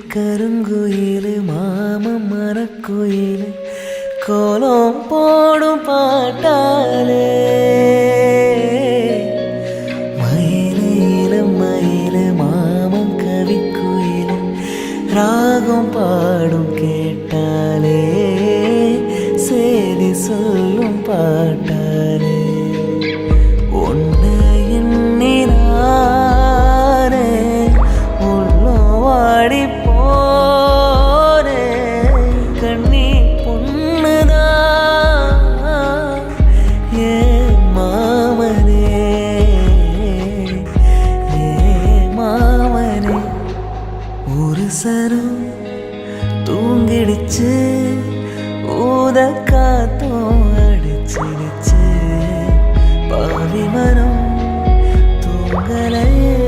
கருங்குயில் மாமம் மரக்குயில் கோலம் போடும் பாட்டாலே மயிலே இளம் மயிலே மாமம் கவிக்குயில் ராகம் பாடும் கேட்டாலே சேதி சொல்லும் பாட்டாலே ஒன்று எண்ணினானே உள்ளோ வாடி போனே கண்ணி பொண்ணுதான் ஏ மாமனே ஏ மாமனே ஒரு சரம் தூங்கிடுச்சு ஊத காத்தும் அடிச்சிடுச்சு பாவி மரம் தூங்கலையே